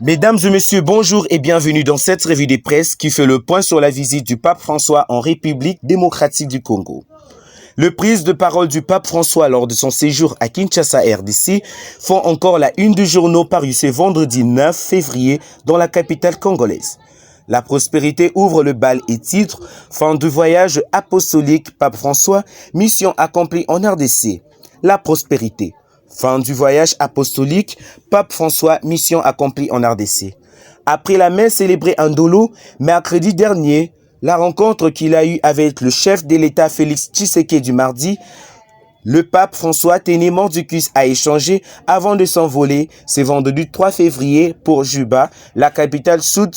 Mesdames et messieurs, bonjour et bienvenue dans cette revue des presses qui fait le point sur la visite du pape François en République démocratique du Congo. Le prise de parole du pape François lors de son séjour à Kinshasa, RDC, font encore la une du journaux paru ce vendredi 9 février dans la capitale congolaise. La prospérité ouvre le bal et titre « Fin du voyage apostolique Pape François, mission accomplie en RDC ». La prospérité. Fin du voyage apostolique, Pape François, mission accomplie en RDC. Après la messe célébrée en Ndolo, mercredi dernier, la rencontre qu'il a eue avec le chef de l'État Félix Tshisekedi du mardi, le pape François tenait mordicus à échanger avant de s'envoler ce vendredi 3 février pour Juba, la capitale sud.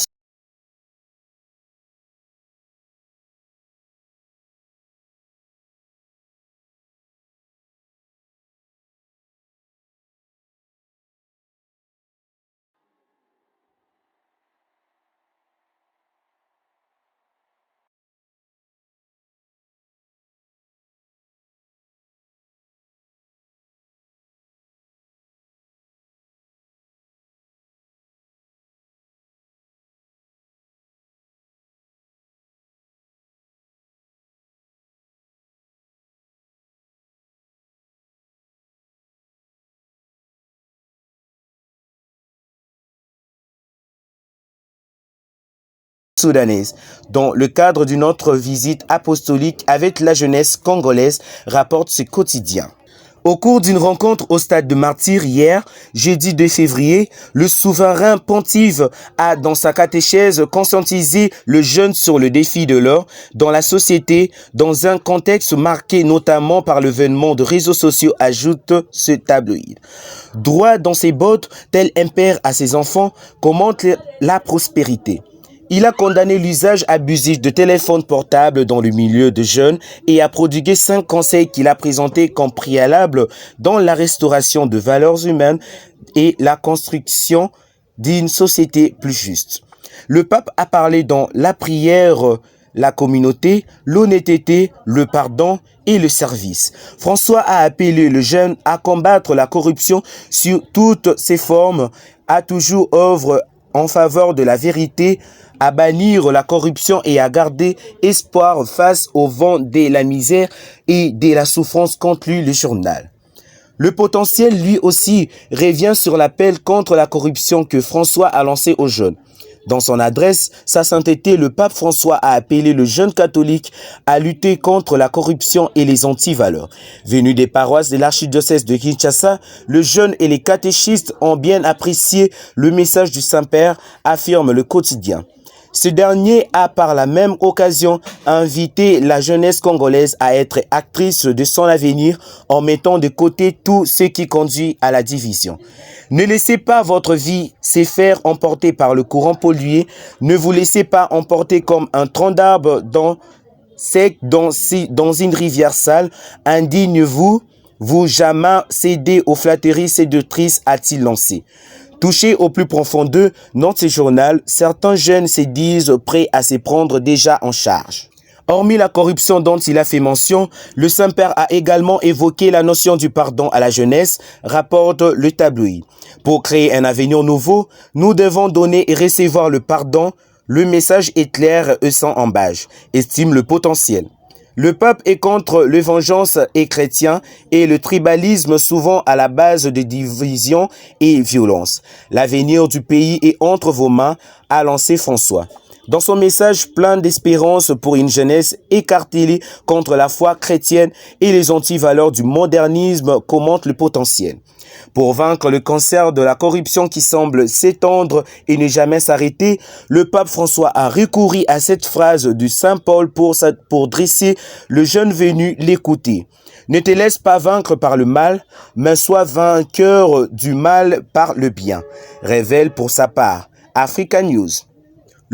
Soudanaise, dans le cadre d'une autre visite apostolique avec la jeunesse congolaise, rapporte ce quotidien. Au cours d'une rencontre au stade de Martyrs hier, jeudi 2 février, le souverain pontife a, dans sa catéchèse, conscientisé le jeune sur le défi de l'or dans la société, dans un contexte marqué notamment par l'avènement de réseaux sociaux, ajoute ce tabloïd. Droit dans ses bottes, tel un père à ses enfants, commente la prospérité. Il a condamné l'usage abusif de téléphones portables dans le milieu de jeunes et a prodigué 5 conseils qu'il a présentés comme préalables dans la restauration de valeurs humaines et la construction d'une société plus juste. Le pape a parlé dans la prière, la communauté, l'honnêteté, le pardon et le service. François a appelé le jeune à combattre la corruption sous toutes ses formes, a toujours œuvre en faveur de la vérité, à bannir la corruption et à garder espoir face au vent de la misère et de la souffrance, conclut le journal. Le potentiel, lui aussi, revient sur l'appel contre la corruption que François a lancé aux jeunes. Dans son adresse, Sa Sainteté, le pape François a appelé le jeune catholique à lutter contre la corruption et les antivaleurs. Venu des paroisses de l'archidiocèse de Kinshasa, le jeune et les catéchistes ont bien apprécié le message du Saint-Père, affirme le quotidien. Ce dernier a par la même occasion invité la jeunesse congolaise à être actrice de son avenir en mettant de côté tout ce qui conduit à la division. Ne laissez pas votre vie se faire emporter par le courant pollué. Ne vous laissez pas emporter comme un tronc d'arbre sec dans une rivière sale. Indigne-vous, vous jamais cédez aux flatteries séductrices, a-t-il lancé. Touché au plus profond d'eux, note ce journal, certains jeunes se disent prêts à se prendre déjà en charge. Hormis la corruption dont il a fait mention, le Saint-Père a également évoqué la notion du pardon à la jeunesse, rapporte le tabloïd. Pour créer un avenir nouveau, nous devons donner et recevoir le pardon. Le message est clair et sans embâche, estime le potentiel. Le pape est contre le vengeance et chrétien et le tribalisme souvent à la base de divisions et violences. L'avenir du pays est entre vos mains, a lancé François. Dans son message plein d'espérance pour une jeunesse écartélée contre la foi chrétienne et les antivaleurs du modernisme, commente le potentiel. Pour vaincre le cancer de la corruption qui semble s'étendre et ne jamais s'arrêter, le pape François a recouru à cette phrase du Saint Paul pour dresser le jeune venu l'écouter. Ne te laisse pas vaincre par le mal, mais sois vainqueur du mal par le bien, révèle pour sa part Africa News.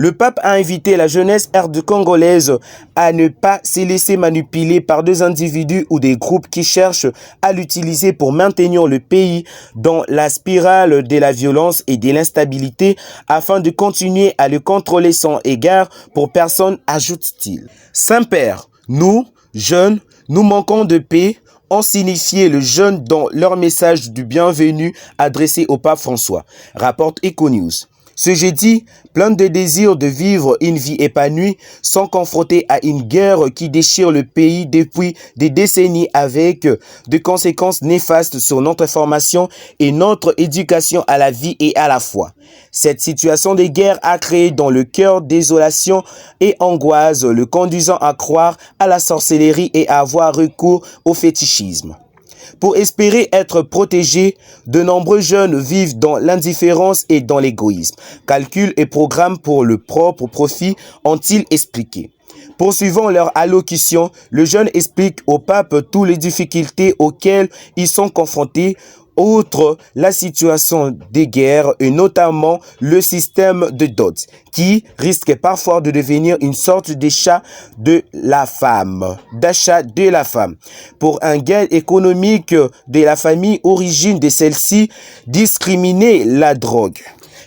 Le pape a invité la jeunesse congolaise à ne pas se laisser manipuler par des individus ou des groupes qui cherchent à l'utiliser pour maintenir le pays dans la spirale de la violence et de l'instabilité afin de continuer à le contrôler sans égard pour personne, ajoute-t-il. Saint-Père, nous, jeunes, nous manquons de paix, ont signifié le jeune dans leur message du bienvenu adressé au pape François, rapporte EcoNews. Ce jeudi, plein de désir de vivre une vie épanouie, sont confrontés à une guerre qui déchire le pays depuis des décennies avec des conséquences néfastes sur notre formation et notre éducation à la vie et à la foi. Cette situation de guerre a créé dans le cœur désolation et angoisse, le conduisant à croire à la sorcellerie et à avoir recours au fétichisme. Pour espérer être protégés, de nombreux jeunes vivent dans l'indifférence et dans l'égoïsme. Calculs et programmes pour le propre profit ont-ils expliqué. Poursuivant leur allocution, le jeune explique au pape toutes les difficultés auxquelles ils sont confrontés, outre la situation des guerres et notamment le système de dot qui risque parfois de devenir une sorte d'achat de la femme. Pour un gain économique de la famille, origine de celle-ci, discriminer la drogue.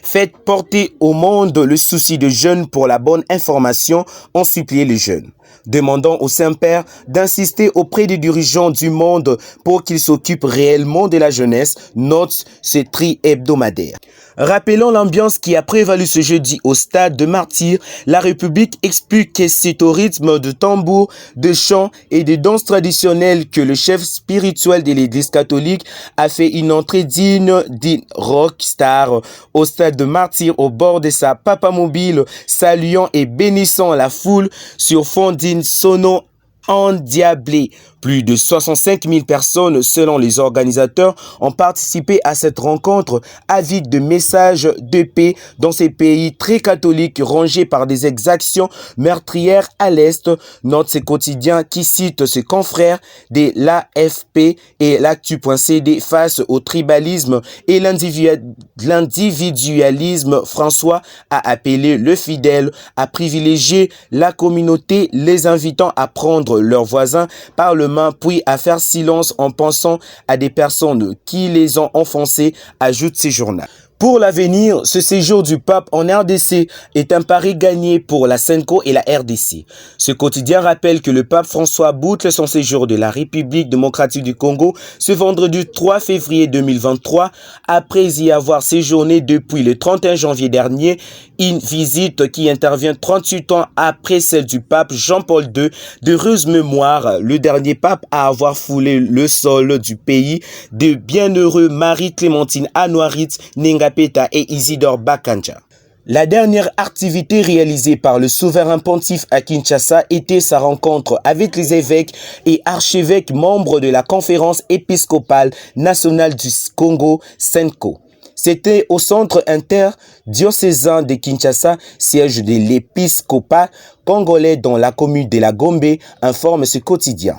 Faites porter au monde le souci de jeunes pour la bonne information, ont supplié les jeunes, demandant au Saint-Père d'insister auprès des dirigeants du monde pour qu'ils s'occupent réellement de la jeunesse, note ce tri hebdomadaire. Rappelant l'ambiance qui a prévalu ce jeudi au stade de Martyrs, la République explique que c'est au rythme de tambours, de chants et de danses traditionnelles que le chef spirituel de l'Église catholique a fait une entrée digne d'une rockstar au stade de Martyrs au bord de sa papamobile, saluant et bénissant la foule sur fond d'une sono endiablée. Plus de 65 000 personnes, selon les organisateurs, ont participé à cette rencontre avides de messages de paix dans ces pays très catholiques rongés par des exactions meurtrières à l'Est. Note ce quotidien qui cite ses confrères de l'AFP et l'actu.cd face au tribalisme et l'individualisme. François a appelé le fidèle à privilégier la communauté, les invitant à prendre leurs voisins par le puis à faire silence en pensant à des personnes qui les ont enfoncés, ajoute ce journal. Pour l'avenir, ce séjour du pape en RDC est un pari gagné pour la SENCO et la RDC. Ce quotidien rappelle que le pape François boucle son séjour de la République démocratique du Congo ce vendredi 3 février 2023, après y avoir séjourné depuis le 31 janvier dernier, une visite qui intervient 38 ans après celle du pape Jean-Paul II, d'heureuse mémoire, le dernier pape à avoir foulé le sol du pays, de bienheureux Marie-Clémentine Anouarit Nengapeta et Isidore Bakanja. La dernière activité réalisée par le souverain pontife à Kinshasa était sa rencontre avec les évêques et archevêques membres de la conférence épiscopale nationale du Congo, SENCO. C'était au centre interdiocésain de Kinshasa, siège de l'épiscopat congolais dans la commune de la Gombe, informe ce quotidien.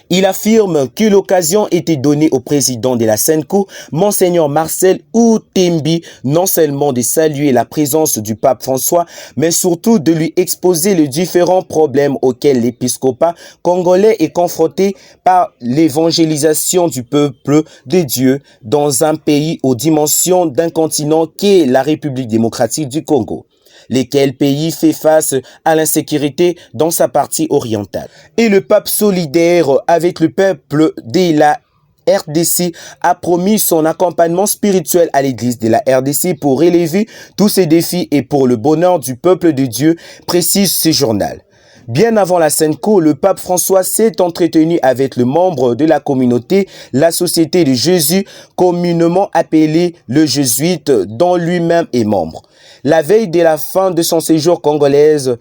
Il affirme que l'occasion était donnée au président de la SENCO, Monseigneur Marcel Outembi, non seulement de saluer la présence du pape François, mais surtout de lui exposer les différents problèmes auxquels l'épiscopat congolais est confronté par l'évangélisation du peuple de Dieu dans un pays aux dimensions d'un continent qu'est la République démocratique du Congo, lesquels pays fait face à l'insécurité dans sa partie orientale. Et le pape solidaire avec le peuple de la RDC a promis son accompagnement spirituel à l'église de la RDC pour relever tous ces défis et pour le bonheur du peuple de Dieu, précise ce journal. Bien avant la SENCO, le pape François s'est entretenu avec le membre de la communauté, la Société de Jésus, communément appelée le Jésuite, dont lui-même est membre. La veille de la fin de son séjour congolaise,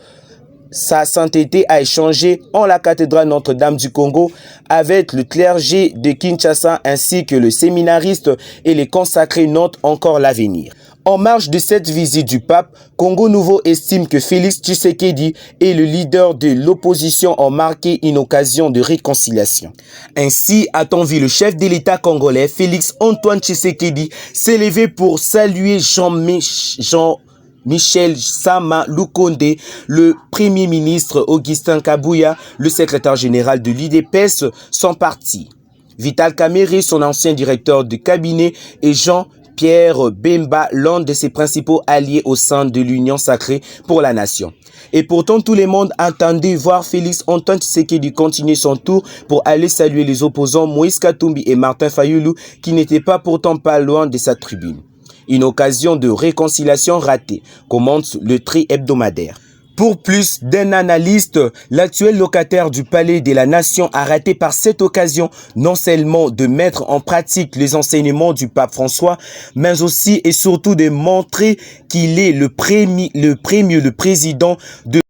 sa sainteté a échangé en la cathédrale Notre-Dame du Congo avec le clergé de Kinshasa ainsi que le séminariste et les consacrés notent encore l'avenir. En marge de cette visite du pape, Congo Nouveau estime que Félix Tshisekedi et le leader de l'opposition ont marqué une occasion de réconciliation. Ainsi, a-t-on vu le chef de l'État congolais, Félix Antoine Tshisekedi, s'élever pour saluer Jean-Michel Sama Lukonde, le Premier ministre Augustin Kabouya, le secrétaire général de l'UDPS, son parti. Vital Kamerhe, son ancien directeur de cabinet, et Jean-Pierre Bemba, l'un de ses principaux alliés au sein de l'Union sacrée pour la nation. Et pourtant, tout le monde attendait voir Félix Antoine Tshisekedi continuer son tour pour aller saluer les opposants Moïse Katumbi et Martin Fayulu, qui n'étaient pas pourtant pas loin de sa tribune. Une occasion de réconciliation ratée, commente le Tri hebdomadaire. Pour plus d'un analyste, l'actuel locataire du Palais de la Nation a raté par cette occasion non seulement de mettre en pratique les enseignements du pape François, mais aussi et surtout de montrer qu'il est le président de